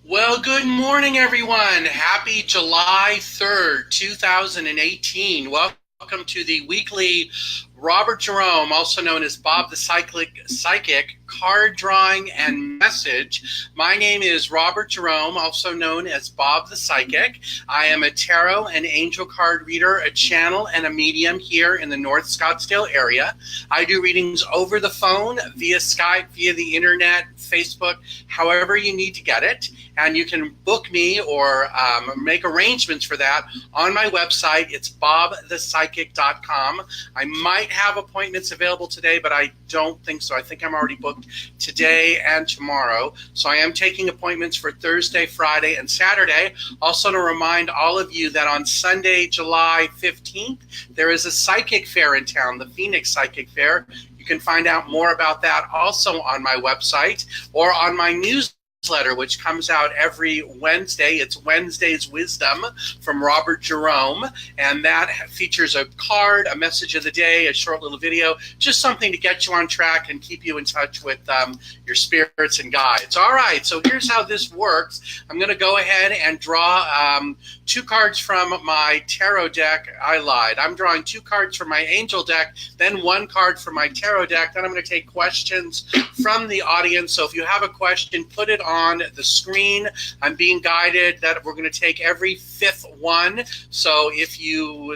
Well, good morning, everyone. Happy July 3rd, 2018. Welcome to the weekly Robert Jerome, also known as Bob the Psychic, card drawing and message. My name is Robert Jerome, also known as Bob the Psychic. I am a tarot and angel card reader, a channel, and a medium here in the North Scottsdale area. I do readings over the phone, via Skype, via the internet, Facebook, however you need to get it. And you can book me or make arrangements for that on my website. It's bobthepsychic.com. I might have appointments available today, but I don't think so. I think I'm already booked today and tomorrow. So I am taking appointments for Thursday, Friday, and Saturday. Also to remind all of you that on Sunday, July 15th, there is a psychic fair in town, the Phoenix Psychic Fair. You can find out more about that also on my website or on my newsletter, which comes out every Wednesday. It's Wednesday's Wisdom from Robert Jerome, and that features a card, a message of the day, a short little video, just something to get you on track and keep you in touch with your spirits and guides. All right, so here's how this works. I'm going to go ahead and draw two cards from my tarot deck. I lied. I'm drawing two cards from my angel deck, then one card from my tarot deck. Then I'm going to take questions from the audience. So if you have a question, put it on the screen. I'm being guided that we're going to take every fifth one. So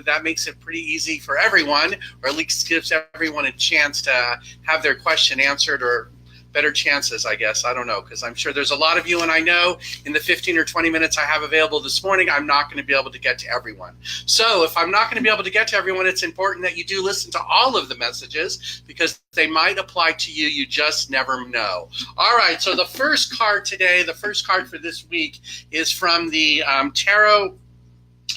that makes it pretty easy for everyone, or at least gives everyone a chance to have their question answered, or better chances, I guess. I don't know, because I'm sure there's a lot of you, and I know in the 15 or 20 minutes I have available this morning, I'm not going to be able to get to everyone. So if I'm not going to be able to get to everyone, it's important that you do listen to all of the messages, because they might apply to you. You just never know. All right, so the first card today, the first card for this week, is from the tarot.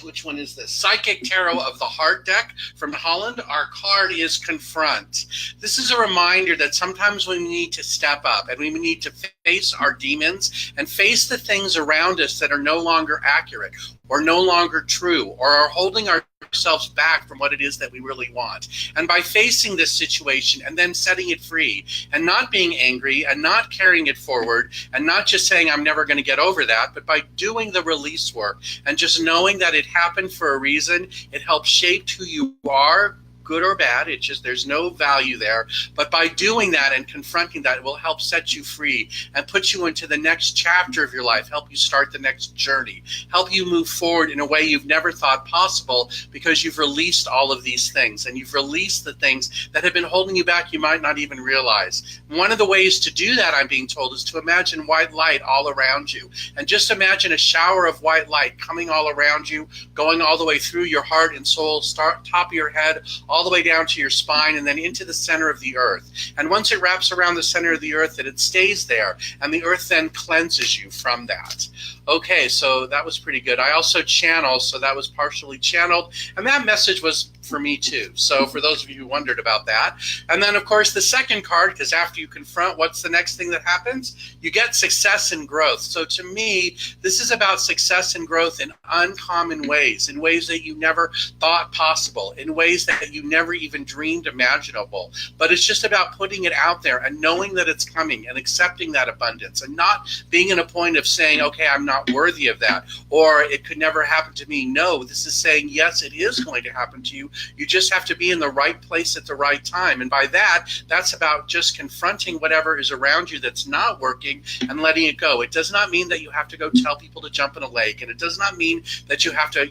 Which one is this? Psychic Tarot of the Heart deck from Holland. Our card is Confront. This is a reminder that sometimes we need to step up and we need to face our demons and face the things around us that are no longer accurate or no longer true or are holding ourselves back from what it is that we really want. And by facing this situation and then setting it free and not being angry and not carrying it forward and not just saying I'm never going to get over that, but by doing the release work and just knowing that it happened for a reason, it helps shape who you are, good or bad. It's just there's no value there. But by doing that and confronting that, it will help set you free and put you into the next chapter of your life, help you start the next journey, help you move forward in a way you've never thought possible, because you've released all of these things and you've released the things that have been holding you back you might not even realize. One of the ways to do that, I'm being told, is to imagine white light all around you. And just imagine a shower of white light coming all around you, going all the way through your heart and soul, top of your head, all the way down to your spine, and then into the center of the earth. And once it wraps around the center of the earth, that it stays there, and the earth then cleanses you from that. Okay, so that was pretty good. I also channel, so that was partially channeled, and that message was for me too. So for those of you who wondered about that. And then, of course, the second card, because after you confront, what's the next thing that happens? You get success and growth. So to me, this is about success and growth in uncommon ways, in ways that you never thought possible, in ways that you never even dreamed imaginable. But it's just about putting it out there and knowing that it's coming and accepting that abundance and not being in a point of saying, okay, I'm not worthy of that, or it could never happen to me. No, this is saying, yes, it is going to happen to you. You just have to be in the right place at the right time. And by that, that's about just confronting whatever is around you that's not working and letting it go. It does not mean that you have to go tell people to jump in a lake. And it does not mean that you have to,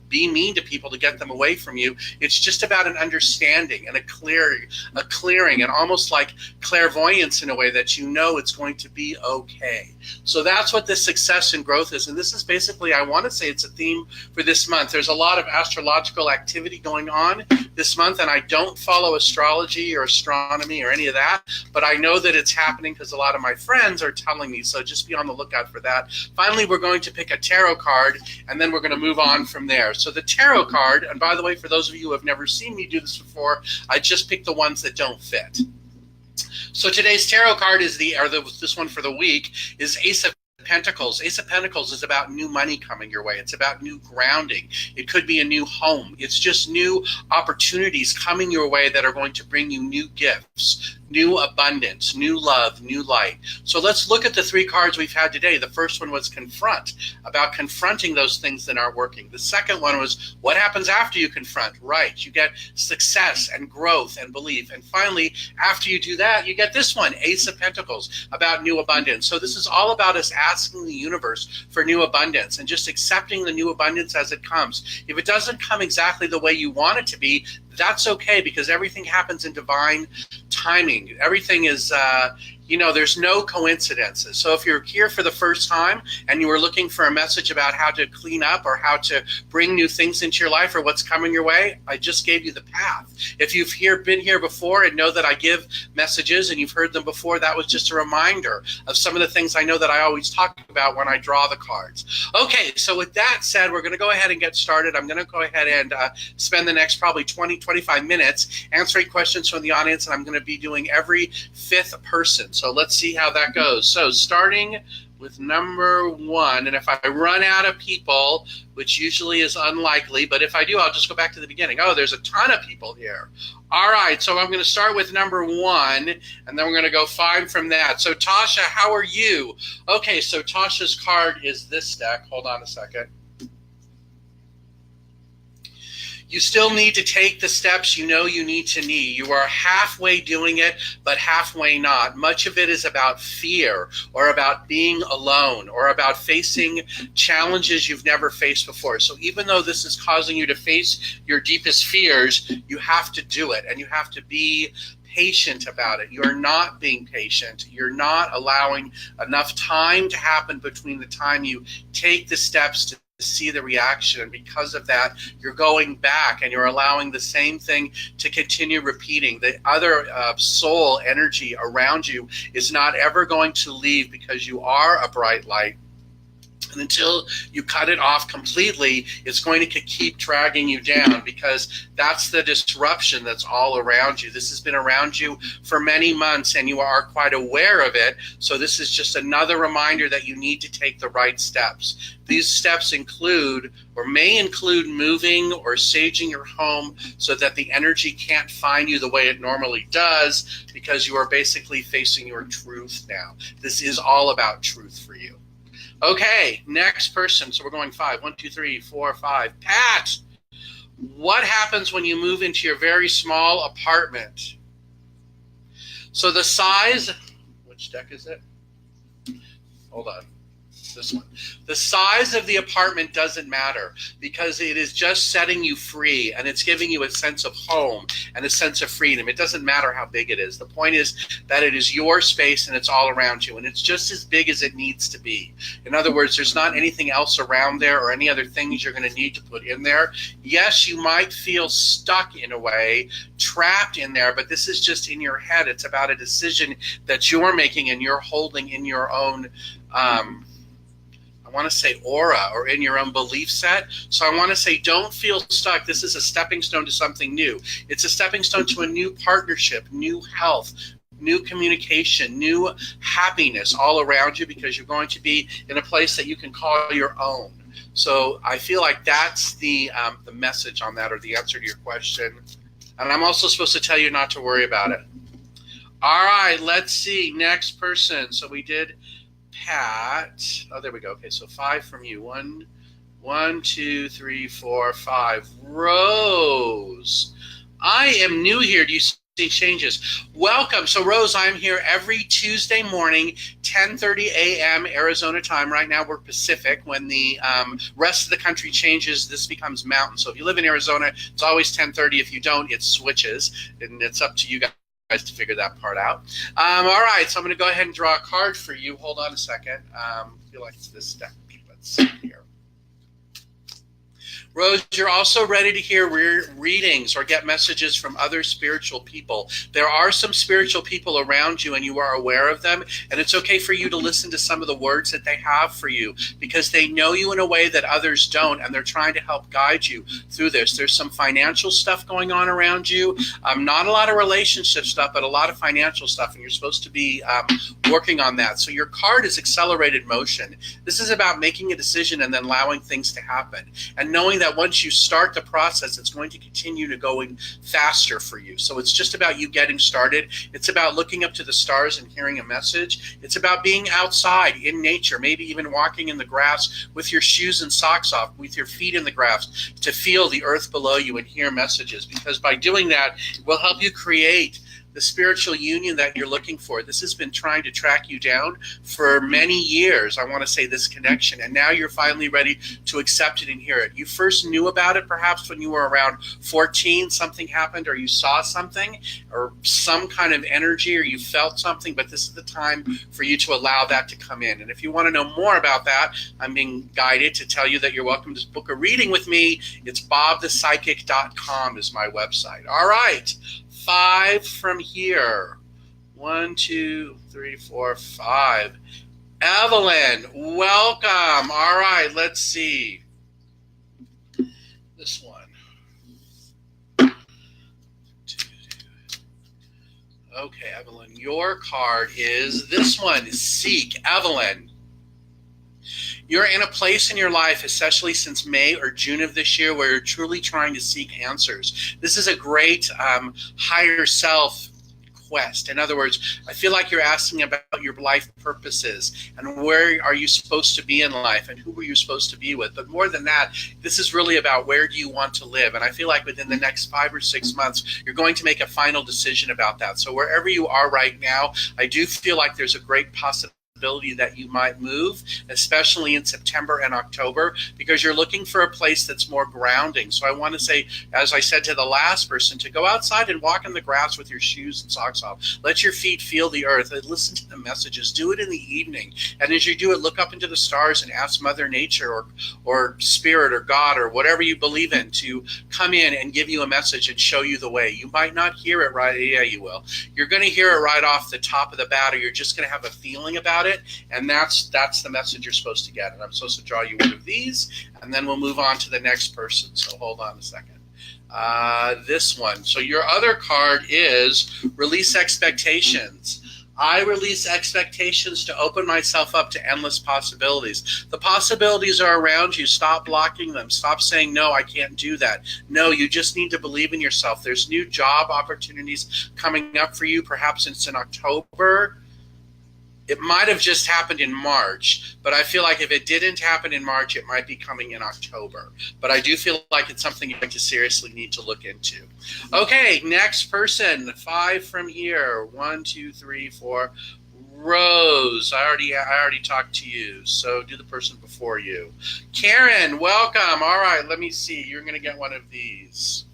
be mean to people to get them away from you. It's just about an understanding and a clearing, and almost like clairvoyance in a way that it's going to be okay. So that's what this success and growth is. And this is basically, I want to say it's a theme for this month. There's a lot of astrological activity going on this month, and I don't follow astrology or astronomy or any of that, but I know that it's happening because a lot of my friends are telling me, so just be on the lookout for that. Finally, we're going to pick a tarot card, and then we're going to move on from there. So the tarot card, and by the way, for those of you who have never seen me do this before, I just picked the ones that don't fit. So today's tarot card is this one for the week is Ace of Pentacles. Ace of Pentacles is about new money coming your way. It's about new grounding. It could be a new home. It's just new opportunities coming your way that are going to bring you new gifts, new abundance, new love, new light. So let's look at the 3 cards we've had today. The first one was confront, about confronting those things that aren't working. The second one was what happens after you confront. Right, you get success and growth and belief. And finally, after you do that, you get this one, Ace of Pentacles, about new abundance. So this is all about us asking the universe for new abundance and just accepting the new abundance as it comes. If it doesn't come exactly the way you want it to be, that's okay, because everything happens in divine timing. Everything is, there's no coincidences. So if you're here for the first time and you were looking for a message about how to clean up or how to bring new things into your life or what's coming your way, I just gave you the path. If you've been here before and know that I give messages and you've heard them before, that was just a reminder of some of the things I know that I always talk about when I draw the cards. Okay, so with that said, we're going to go ahead and get started. I'm going to go ahead and spend the next probably 20-25 minutes answering questions from the audience, and I'm going to be doing every 5th person. So let's see how that goes. So starting with number 1, and if I run out of people, which usually is unlikely, but if I do, I'll just go back to the beginning. Oh, there's a ton of people here. All right, so I'm going to start with number 1, and then we're going to go 5 from that. So Tasha, how are you? Okay, so Tasha's card is this deck. Hold on a second. You still need to take the steps you know you need to need. You are halfway doing it, but halfway not. Much of it is about fear, or about being alone, or about facing challenges you've never faced before. So even though this is causing you to face your deepest fears, you have to do it, and you have to be patient about it. You're not being patient. You're not allowing enough time to happen between the time you take the steps to see the reaction, and because of that you're going back and you're allowing the same thing to continue repeating. The other soul energy around you is not ever going to leave, because you are a bright light. And until you cut it off completely, it's going to keep dragging you down, because that's the disruption that's all around you. This has been around you for many months, and you are quite aware of it. So this is just another reminder that you need to take the right steps. These steps include, or may include, moving or saging your home so that the energy can't find you the way it normally does, because you are basically facing your truth now. This is all about truth for you. Okay, next person. So we're going 5. 1, 2, 3, 4, 5. Pat, what happens when you move into your very small apartment? So the size, which deck is it? Hold on. This one. The size of the apartment doesn't matter, because it is just setting you free, and it's giving you a sense of home and a sense of freedom. It doesn't matter how big it is. The point is that it is your space and it's all around you, and it's just as big as it needs to be. In other words, there's not anything else around there or any other things you're going to need to put in there. Yes, you might feel stuck in a way, trapped in there, but this is just in your head. It's about a decision that you're making and you're holding in your own I want to say aura, or in your own belief set. So I want to say, don't feel stuck. This is a stepping stone to something new. It's a stepping stone to a new partnership, new health, new communication, new happiness all around you, because you're going to be in a place that you can call your own. So I feel like that's the message on that, or the answer to your question. And I'm also supposed to tell you not to worry about it. All right, let's see. Next person. So we did Pat. Oh, there we go. Okay, so 5 from you. 1, 2, 3, 4, 5. Rose, I am new here. Do you see changes? Welcome. So Rose, I'm here every Tuesday morning, 10:30 a.m. Arizona time. Right now we're Pacific. When the rest of the country changes, this becomes Mountain. So if you live in Arizona, it's always 10:30. If you don't, it switches, and it's up to you guys to figure that part out. All right, so I'm going to go ahead and draw a card for you. Hold on a second. I feel like it's this deck. Let's see here. Rose, you're also ready to hear readings or get messages from other spiritual people. There are some spiritual people around you, and you are aware of them, and it's okay for you to listen to some of the words that they have for you, because they know you in a way that others don't, and they're trying to help guide you through this. There's some financial stuff going on around you, not a lot of relationship stuff, but a lot of financial stuff, and you're supposed to be working on that. So your card is accelerated motion. This is about making a decision and then allowing things to happen, and knowing that once you start the process, it's going to continue to going faster for you. So it's just about you getting started. It's about looking up to the stars and hearing a message. It's about being outside in nature, maybe even walking in the grass with your shoes and socks off, with your feet in the grass, to feel the earth below you and hear messages. Because by doing that, it will help you create the spiritual union that you're looking for. This has been trying to track you down for many years. I want to say this connection, and now you're finally ready to accept it and hear it. You first knew about it perhaps when you were around 14, something happened, or you saw something, or some kind of energy, or you felt something, but this is the time for you to allow that to come in. And if you want to know more about that, I'm being guided to tell you that you're welcome to book a reading with me. It's bobthepsychic.com is my website. All right. 5 from here. 1, 2, 3, 4, 5. Evelyn, welcome. All right, let's see. This one. Okay, Evelyn, your card is this one. Seek. Evelyn, you're in a place in your life, especially since May or June of this year, where you're truly trying to seek answers. This is a great higher self quest. In other words, I feel like you're asking about your life purposes and where are you supposed to be in life and who are you supposed to be with. But more than that, this is really about where do you want to live. And I feel like within the next 5 or 6 months, you're going to make a final decision about that. So wherever you are right now, I do feel like there's a great possibility that you might move, especially in September and October, because you're looking for a place that's more grounding. So I want to say, as I said to the last person, to go outside and walk in the grass with your shoes and socks off. Let your feet feel the earth and listen to the messages. Do it in the evening. And as you do it, look up into the stars and ask Mother Nature or Spirit or God or whatever you believe in to come in and give you a message and show you the way. You might not hear it right. Yeah, you will. You're going to hear it right off the top of the bat, or you're just going to have a feeling about it. And that's the message you're supposed to get. And I'm supposed to draw you one of these, and then we'll move on to the next person. So hold on a second. This one. So your other card is release expectations. I release expectations to open myself up to endless possibilities. The possibilities are around you. Stop blocking them. Stop saying, no, I can't do that. No, you just need to believe in yourself. There's new job opportunities coming up for you. Perhaps it's in October. It might have just happened in March, but I feel like if it didn't happen in March, it might be coming in October. But I do feel like it's something you seriously need to look into. Okay, next person, 5 from here. 1, 2, 3, 4. Rose, I already talked to you, so do the person before you. Karen, welcome. All right, let me see. You're going to get one of these.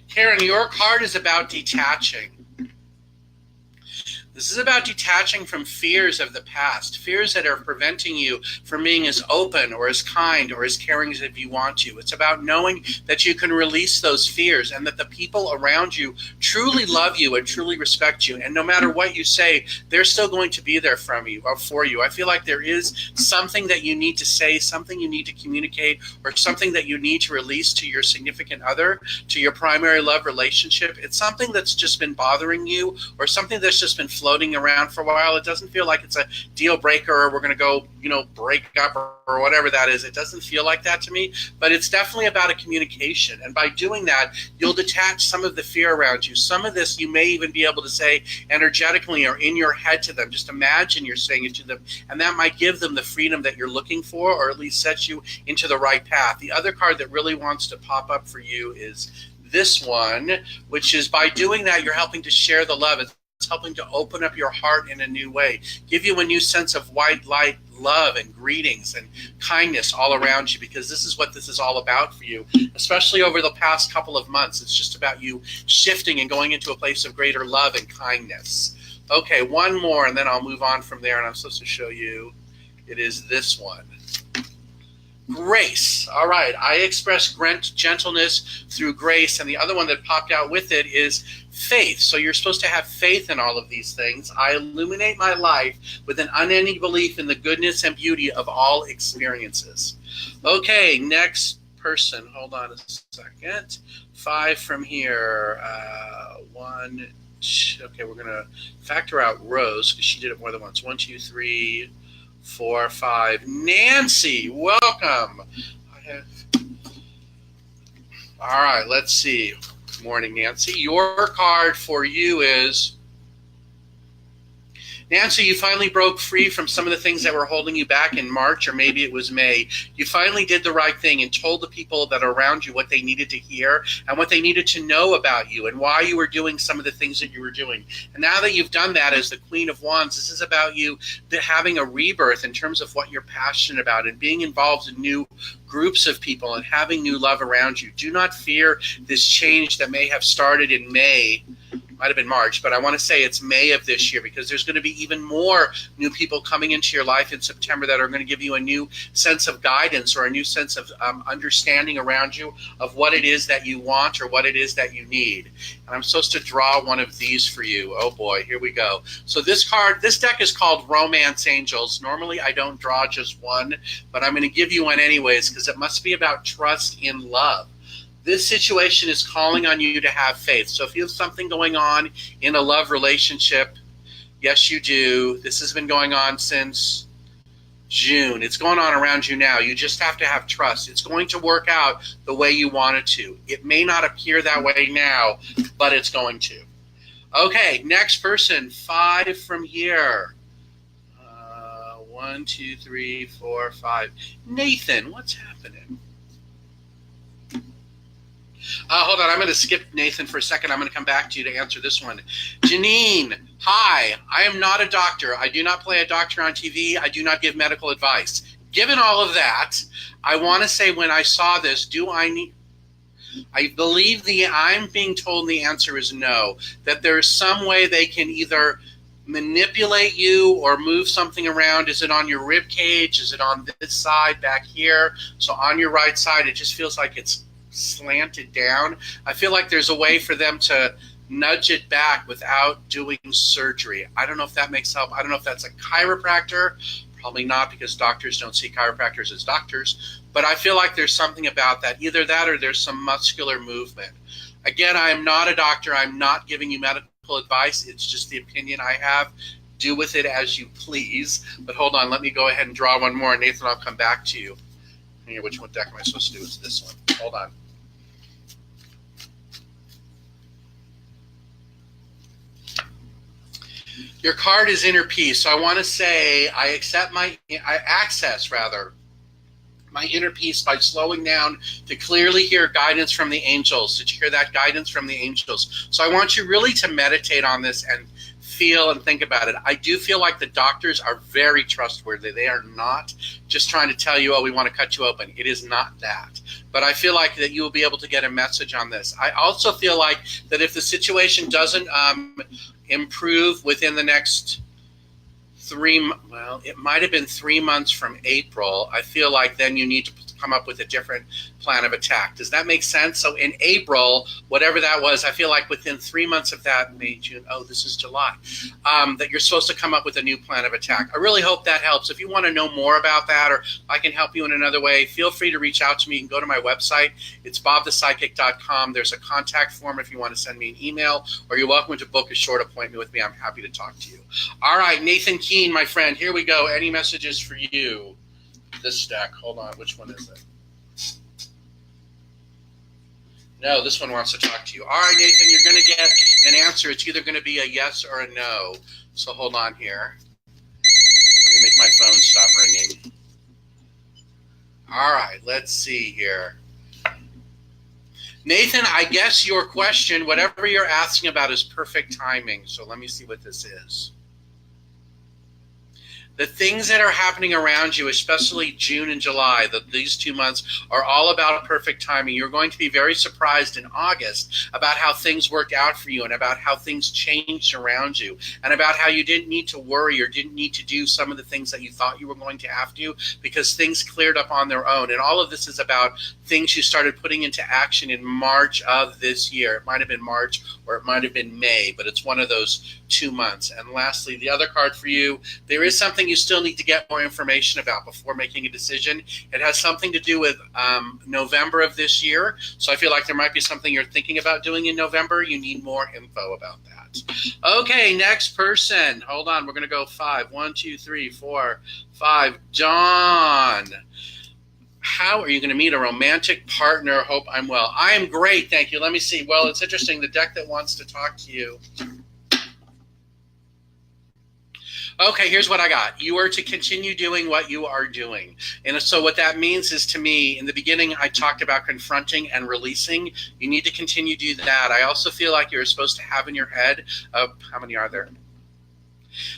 Karen, your card is about detaching. This is about detaching from fears of the past, fears that are preventing you from being as open or as kind or as caring as if you want to. It's about knowing that you can release those fears and that the people around you truly love you and truly respect you. And no matter what you say, they're still going to be there for you. I feel like there is something that you need to say, something you need to communicate, or something that you need to release to your significant other, to your primary love relationship. It's something that's just been bothering you, or something that's just been floating around for a while. It doesn't feel like it's a deal breaker, or we're going to go, break up or whatever that is. It doesn't feel like that to me, but it's definitely about a communication. And by doing that, you'll detach some of the fear around you. Some of this you may even be able to say energetically or in your head to them. Just imagine you're saying it to them, and that might give them the freedom that you're looking for, or at least set you into the right path. The other card that really wants to pop up for you is this one, which is by doing that, you're helping to share the love. It's helping to open up your heart in a new way, give you a new sense of white light, love, and greetings and kindness all around you, because this is what this is all about for you, especially over the past couple of months. It's just about you shifting and going into a place of greater love and kindness. Okay, one more, and then I'll move on from there, and I'm supposed to show you. It is this one. Grace. All right, I express gentleness through grace, and the other one that popped out with it is faith. So you're supposed to have faith in all of these things. I illuminate my life with an unending belief in the goodness and beauty of all experiences. Okay, next person. Hold on a second. 5 from here. 1, Okay, we're going to factor out Rose because she did it more than once. 1, 2, 3, 4, 5. Nancy, welcome. All right, let's see. Good morning, Nancy. Your card for you is... Nancy, you finally broke free from some of the things that were holding you back in March, or maybe it was May. You finally did the right thing and told the people that are around you what they needed to hear and what they needed to know about you and why you were doing some of the things that you were doing. And now that you've done that as the Queen of Wands, this is about you having a rebirth in terms of what you're passionate about and being involved in new groups of people and having new love around you. Do not fear this change that may have started in May. Might have been March, but I want to say it's May of this year because there's going to be even more new people coming into your life in September that are going to give you a new sense of guidance or a new sense of understanding around you of what it is that you want or what it is that you need. And I'm supposed to draw one of these for you. Oh boy, here we go. So this deck is called Romance Angels. Normally I don't draw just one, but I'm going to give you one anyways because it must be about trust in love. This situation is calling on you to have faith. So if you have something going on in a love relationship, yes, you do. This has been going on since June. It's going on around you now. You just have to have trust. It's going to work out the way you want it to. It may not appear that way now, but it's going to. Okay, next person, 5 from here. 1, 2, 3, 4, 5. Nathan, what's happening? Hold on, I'm going to skip Nathan for a second. I'm going to come back to you to answer this one. Janine, hi. I am not a doctor. I do not play a doctor on TV. I do not give medical advice. Given all of that, I want to say when I saw this, I believe I'm being told the answer is no, that there's some way they can either manipulate you or move something around. Is it on your rib cage? Is it on this side back here? So on your right side, it just feels like it's slanted down. I feel like there's a way for them to nudge it back without doing surgery. I don't know if that makes help. I don't know if that's a chiropractor. Probably not, because doctors don't see chiropractors as doctors. But I feel like there's something about that. Either that or there's some muscular movement. Again, I am not a doctor. I'm not giving you medical advice. It's just the opinion I have. Do with it as you please. But hold on. Let me go ahead and draw one more. Nathan, I'll come back to you. Here, which one deck am I supposed to do? It's this one. Hold on. Your card is inner peace. So I want to say I access my inner peace by slowing down to clearly hear guidance from the angels. Did you hear that? Guidance from the angels. So I want you really to meditate on this and feel and think about it. I do feel like the doctors are very trustworthy. They are not just trying to tell you, oh, we want to cut you open. It is not that. But I feel like that you will be able to get a message on this. I also feel like that if the situation doesn't improve within the next it might have been 3 months from April. I feel like then you need to come up with a different plan of attack. Does that make sense? So in April, whatever that was, I feel like within 3 months of that, May, June, this is July, that you're supposed to come up with a new plan of attack. I really hope that helps. If you want to know more about that, or I can help you in another way, feel free to reach out to me. You can go to my website. It's bobthepsychic.com. There's a contact form if you want to send me an email, or you're welcome to book a short appointment with me. I'm happy to talk to you. All right, Nathan Keene, my friend, here we go. Any messages for you? This deck. Hold on. Which one is it? No, this one wants to talk to you. All right, Nathan, you're going to get an answer. It's either going to be a yes or a no. So hold on here. Let me make my phone stop ringing. All right, let's see here. Nathan, I guess your question, whatever you're asking about, is perfect timing. So let me see what this is. The things that are happening around you, especially June and July, these 2 months, are all about perfect timing. You're going to be very surprised in August about how things worked out for you and about how things changed around you and about how you didn't need to worry or didn't need to do some of the things that you thought you were going to have to because things cleared up on their own. And all of this is about things you started putting into action in March of this year. It might have been March or it might have been May, but it's one of those 2 months. And lastly, the other card for you, there is something something you still need to get more information about before making a decision. It has something to do with November of this year. So I feel like there might be something you're thinking about doing in November. You need more info about that. Okay, next person. Hold on. We're going to go 5. 1, 2, 3, 4, 5. John. How are you going to meet a romantic partner? Hope I'm well. I am great, thank you. Let me see. Well, it's interesting. The deck that wants to talk to you. Okay, here's what I got. You are to continue doing what you are doing. And so what that means is, to me, in the beginning, I talked about confronting and releasing. You need to continue to do that. I also feel like you're supposed to have in your head, how many are there?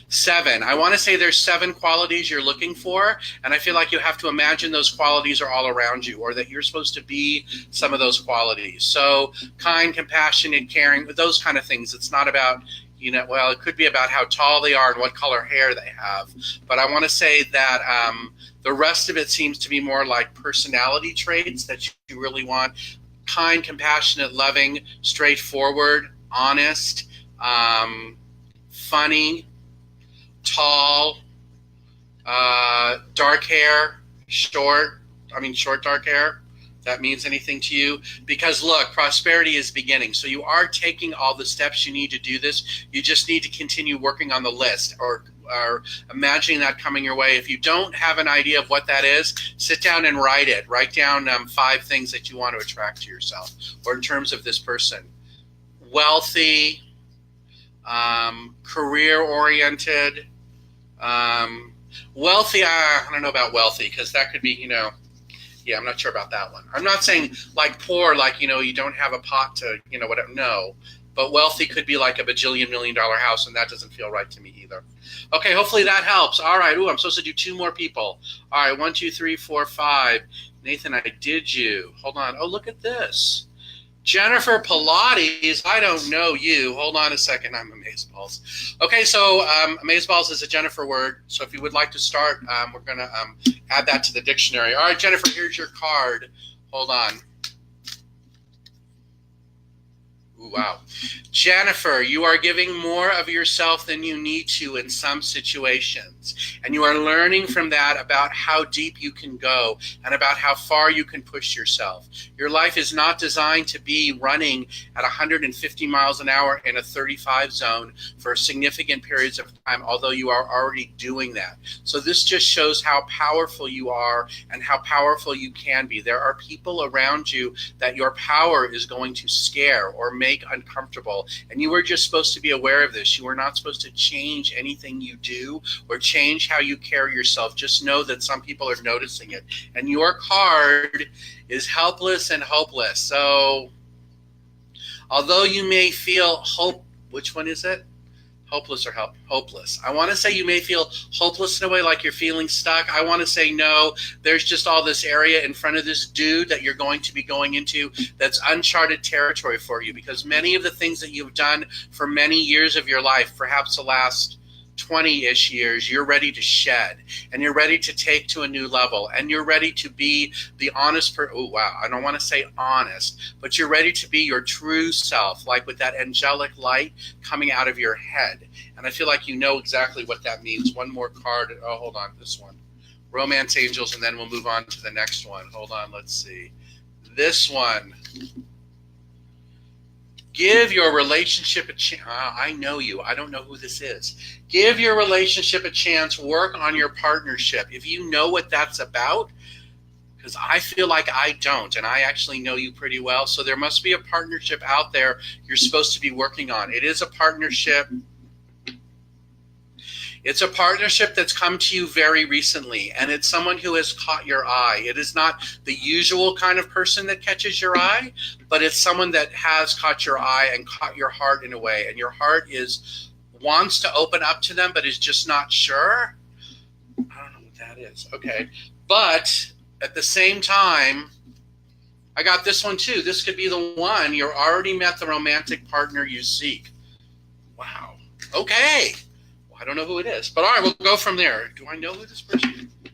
7. I want to say there's 7 qualities you're looking for, and I feel like you have to imagine those qualities are all around you, or that you're supposed to be some of those qualities. So kind, compassionate, caring, those kind of things. It's not about, well, it could be about how tall they are and what color hair they have. But I want to say that the rest of it seems to be more like personality traits that you really want. Kind, compassionate, loving, straightforward, honest, funny, tall, dark hair, short dark hair. That means anything to you? Because look, prosperity is beginning. So you are taking all the steps you need to do this. You just need to continue working on the list, or imagining that coming your way. If you don't have an idea of what that is, sit down and write it. Write down 5 things that you want to attract to yourself, or in terms of this person. Wealthy, career-oriented, wealthy. I don't know about wealthy, because that could be, yeah, I'm not sure about that one. I'm not saying like poor, like, you don't have a pot to, whatever. No, but wealthy could be like a bajillion $1 million house, and that doesn't feel right to me either. Okay, hopefully that helps. All right. Ooh, I'm supposed to do 2 more people. All right, 1, 2, 3, 4, 5. Nathan, I did you. Hold on. Oh, look at this. Jennifer Pilates, I don't know you. Hold on a second. I'm amazeballs. Okay, so amazeballs is a Jennifer word. So if you would like to start, we're going to add that to the dictionary. All right, Jennifer, here's your card. Hold on. Ooh, wow. Jennifer, you are giving more of yourself than you need to in some situations. And you are learning from that about how deep you can go and about how far you can push yourself. Your life is not designed to be running at 150 miles an hour in a 35 zone for significant periods of time, although you are already doing that. So this just shows how powerful you are and how powerful you can be. There are people around you that your power is going to scare or make uncomfortable, and you were just supposed to be aware of this. You were not supposed to change anything you do or change how you carry yourself. Just know that some people are noticing it, and your card is helpless and hopeless. So although you may feel hope, which one is it? Hopeless or hopeless? I want to say you may feel hopeless in a way, like you're feeling stuck. I want to say no. There's just all this area in front of this dude that you're going to be going into that's uncharted territory for you, because many of the things that you've done for many years of your life, perhaps the last 20-ish years, you're ready to shed, and you're ready to take to a new level, and you're ready to be the honest oh wow, I don't want to say honest, but you're ready to be your true self, like with that angelic light coming out of your head. And I feel like you know exactly what that means. One more card. Oh, hold on, this one. Romance Angels, and then we'll move on to the next one. Hold on, let's see. This one. Give your relationship a chance. I know you. I don't know who this is. Give your relationship a chance. Work on your partnership. If you know what that's about, because I feel like I don't, and I actually know you pretty well. So there must be a partnership out there you're supposed to be working on. It is a partnership. It's a partnership that's come to you very recently, and it's someone who has caught your eye. It is not the usual kind of person that catches your eye, but it's someone that has caught your eye and caught your heart in a way, and your heart wants to open up to them, but is just not sure. I don't know what that is. Okay. But at the same time, I got this one too. This could be the one. You're already met the romantic partner you seek. Wow. Okay. I don't know who it is, but all right, we'll go from there. Do I know who this person is?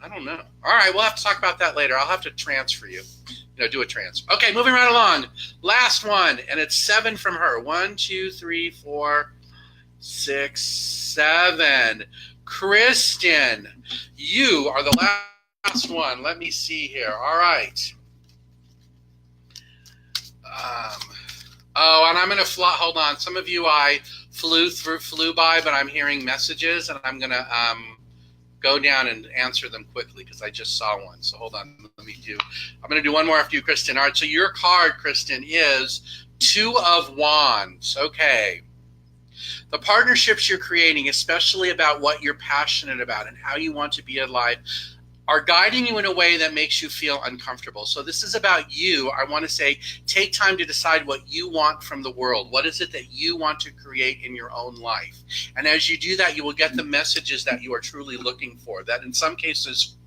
I don't know. All right, we'll have to talk about that later. I'll have to transfer you. Do a transfer. Okay, moving right along. Last one, and it's 7 from her. 1, 2, 3, 4, 6, 7. Kristen, you are the last one. Let me see here. All right. And I'm going to fly. Hold on. Some of you I flew by, but I'm hearing messages, and I'm going to go down and answer them quickly because I just saw one. So hold on. I'm going to do one more after you, Kristen. All right. So your card, Kristen, is Two of Wands. Okay. The partnerships you're creating, especially about what you're passionate about and how you want to be alive, are guiding you in a way that makes you feel uncomfortable. So this is about you. I want to say, take time to decide what you want from the world. What is it that you want to create in your own life? And as you do that, you will get the messages that you are truly looking for. That in some cases,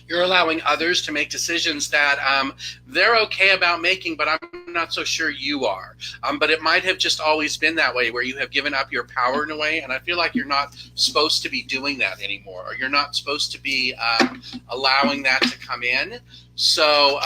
you're allowing others to make decisions that they're okay about making, but I'm not so sure you are. But it might have just always been that way, where you have given up your power in a way, and I feel like you're not supposed to be doing that anymore, or you're not supposed to be allowing that to come in. So,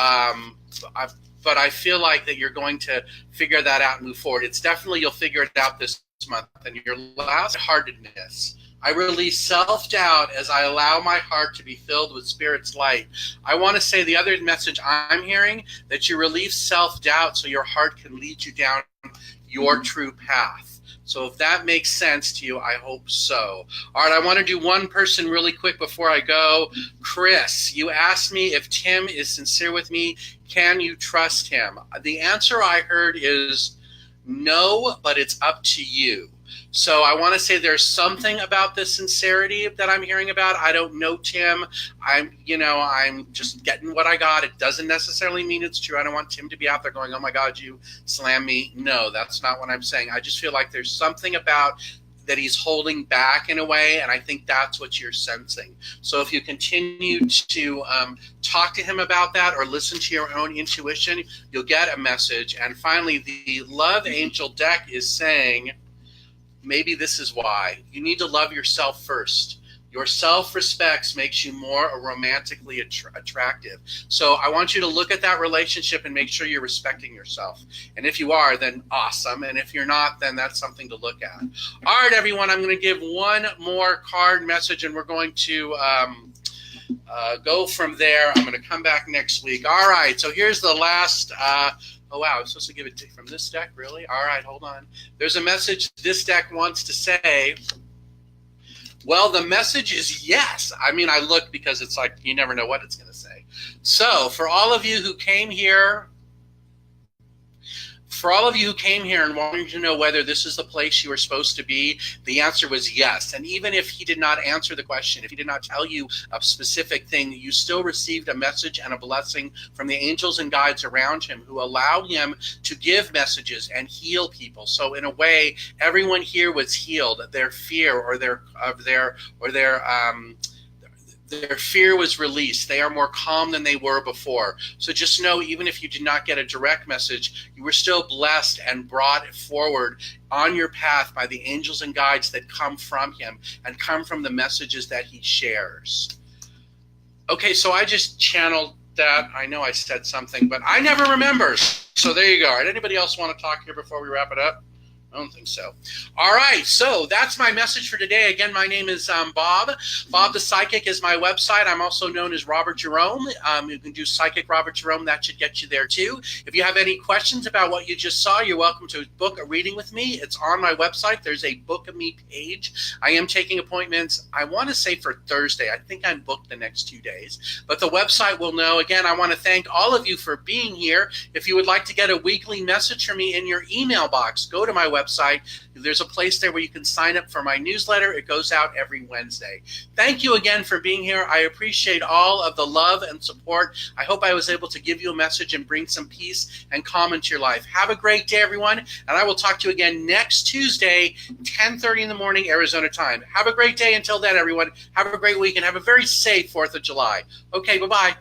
but I feel like that you're going to figure that out and move forward. It's definitely, you'll figure it out this month. And your last heartedness. I release self-doubt as I allow my heart to be filled with Spirit's light. I want to say the other message I'm hearing, that you release self-doubt so your heart can lead you down your true path. So if that makes sense to you, I hope so. All right, I want to do one person really quick before I go. Chris, you asked me if Tim is sincere with me. Can you trust him? The answer I heard is no, but it's up to you. So I want to say there's something about the sincerity that I'm hearing about. I don't know Tim. I'm just getting what I got. It doesn't necessarily mean it's true. I don't want Tim to be out there going, oh my God, you slammed me. No, that's not what I'm saying. I just feel like there's something about that he's holding back in a way, and I think that's what you're sensing. So if you continue to talk to him about that or listen to your own intuition, you'll get a message. And finally, the Love Angel deck is saying, maybe this is why. You need to love yourself first. Your self-respect makes you more romantically attractive. So I want you to look at that relationship and make sure you're respecting yourself. And if you are, then awesome. And if you're not, then that's something to look at. All right, everyone, I'm going to give one more card message, and we're going to go from there. I'm going to come back next week. All right, so here's the last... oh, wow, I'm supposed to give it from this deck, really? All right, hold on. There's a message this deck wants to say. Well, the message is yes. I mean, I look because it's like you never know what it's going to say. So for all of you who came here, and wanted to know whether this is the place you were supposed to be, the answer was yes. And even if he did not answer the question, if he did not tell you a specific thing, you still received a message and a blessing from the angels and guides around him who allow him to give messages and heal people. So in a way, everyone here was healed. Their fear or their fear was released. They are more calm than they were before. So just know, even if you did not get a direct message, you were still blessed and brought forward on your path by the angels and guides that come from him and come from the messages that he shares. Okay, so I just channeled that. I know I said something, but I never remember. So there you go. All right, anybody else want to talk here before we wrap it up? I don't think so. All right, so that's my message for today. Again, my name is Bob. Bob the Psychic is my website. I'm also known as Robert Jerome. You can do Psychic Robert Jerome. That should get you there too. If you have any questions about what you just saw, you're welcome to book a reading with me. It's on my website. There's a Book of Me page. I am taking appointments, I want to say for Thursday. I think I'm booked the next 2 days. But the website will know. Again, I want to thank all of you for being here. If you would like to get a weekly message from me in your email box, go to my website. There's a place there where you can sign up for my newsletter. It goes out every Wednesday. Thank you again for being here. I appreciate all of the love and support. I hope I was able to give you a message and bring some peace and calm into your life. Have a great day, everyone, and I will talk to you again next Tuesday, 10:30 in the morning, Arizona time. Have a great day until then, everyone. Have a great week and have a very safe 4th of July. Okay, bye-bye.